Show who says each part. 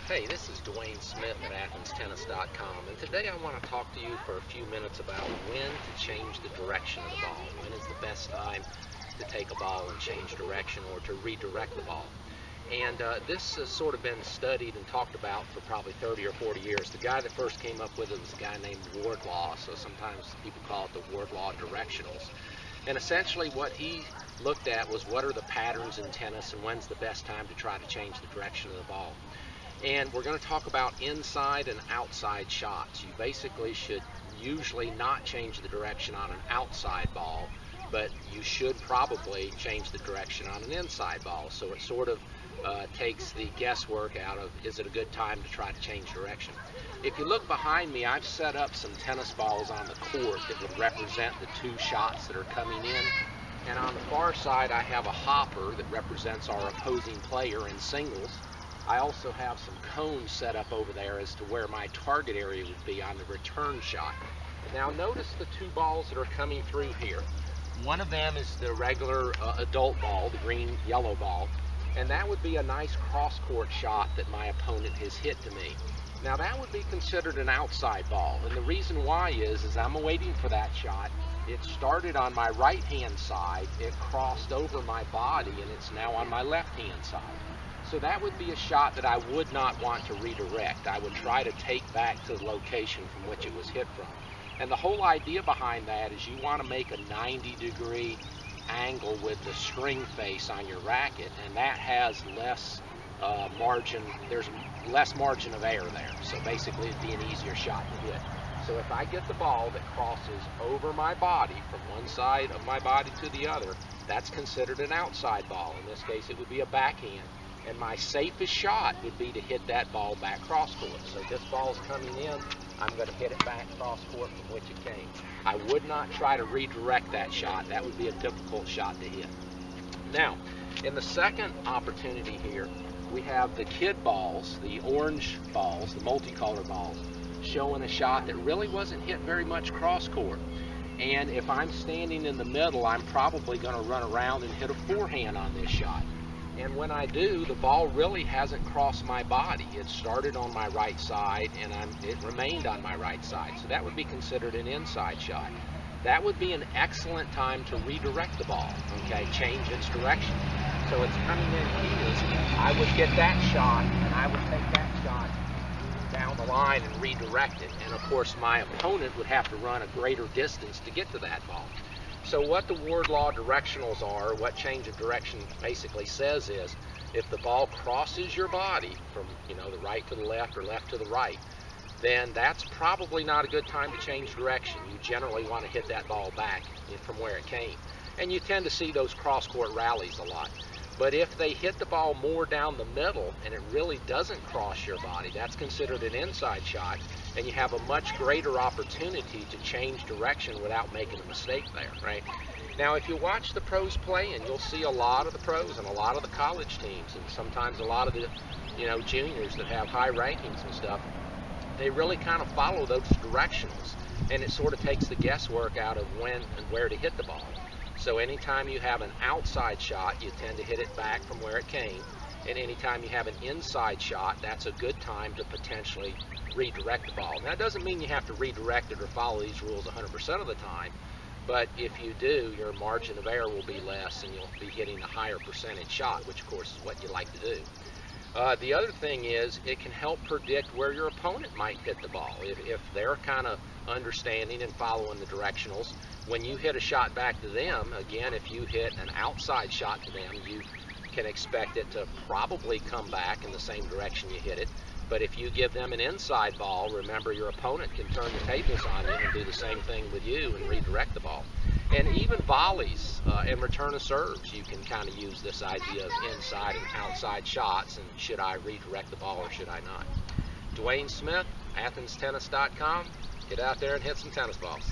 Speaker 1: Hey, this is Dwayne Smith at AthensTennis.com, and today I want to talk to you for a few minutes about when to change the direction of the ball. When is the best time to take a ball and change direction or to redirect the ball? And this has sort of been studied and talked about for probably 30 or 40 years. The guy that first came up with it was a guy named Wardlaw, so sometimes people call it the Wardlaw directionals. And essentially what he looked at was what are the patterns in tennis and when's the best time to try to change the direction of the ball. And we're going to talk about inside and outside shots. You basically should usually not change the direction on an outside ball, but you should probably change the direction on an inside ball. So it sort of takes the guesswork out of, is it a good time to try to change direction? If you look behind me, I've set up some tennis balls on the court that would represent the two shots that are coming in. And on the far side, I have a hopper that represents our opposing player in singles. I also have some cones set up over there as to where my target area would be on the return shot. Now notice the two balls that are coming through here. One of them is the regular adult ball, the green-yellow ball, and that would be a nice cross-court shot that my opponent has hit to me. Now that would be considered an outside ball, and the reason why is I'm waiting for that shot. It started on my right-hand side, it crossed over my body, and it's now on my left-hand side. So that would be a shot that I would not want to redirect. I would try to take back to the location from which it was hit from. And the whole idea behind that is you want to make a 90-degree angle with the string face on your racket, and that has less margin, there's less margin of error there. So basically it'd be an easier shot to hit. So if I get the ball that crosses over my body from one side of my body to the other, that's considered an outside ball. In this case it would be a backhand. And my safest shot would be to hit that ball back cross court. So this ball's coming in, I'm going to hit it back cross court from which it came. I would not try to redirect that shot. That would be a difficult shot to hit. Now, in the second opportunity here, we have the kid balls, the orange balls, the multicolor balls, showing a shot that really wasn't hit very much cross court. And if I'm standing in the middle, I'm probably going to run around and hit a forehand on this shot. And when I do, the ball really hasn't crossed my body. It started on my right side and it remained on my right side. So that would be considered an inside shot. That would be an excellent time to redirect the ball, okay, change its direction. So it's coming in here, I would get that shot and I would take that shot down the line and redirect it. And of course my opponent would have to run a greater distance to get to that ball. So what the Wardlaw directionals are, what change of direction basically says is, if the ball crosses your body from, the right to the left or left to the right, then that's probably not a good time to change direction. You generally want to hit that ball back from where it came. And you tend to see those cross-court rallies a lot. But if they hit the ball more down the middle and it really doesn't cross your body, that's considered an inside shot, and you have a much greater opportunity to change direction without making a mistake there, right? Now, if you watch the pros playing, you'll see a lot of the pros and a lot of the college teams, and sometimes a lot of the, juniors that have high rankings and stuff, they really kind of follow those directionals, and it sort of takes the guesswork out of when and where to hit the ball. So anytime you have an outside shot, you tend to hit it back from where it came. And anytime you have an inside shot, that's a good time to potentially redirect the ball. Now, that doesn't mean you have to redirect it or follow these rules 100% of the time. But if you do, your margin of error will be less and you'll be hitting a higher percentage shot, which of course is what you like to do. The other thing is it can help predict where your opponent might hit the ball. If they're kind of understanding and following the directionals, when you hit a shot back to them, again, if you hit an outside shot to them, you can expect it to probably come back in the same direction you hit it. But if you give them an inside ball, remember your opponent can turn the tables on you and do the same thing with you and redirect the ball. And even volleys and return of serves, you can kind of use this idea of inside and outside shots and should I redirect the ball or should I not. Dwayne Smith, AthensTennis.com. Get out there and hit some tennis balls.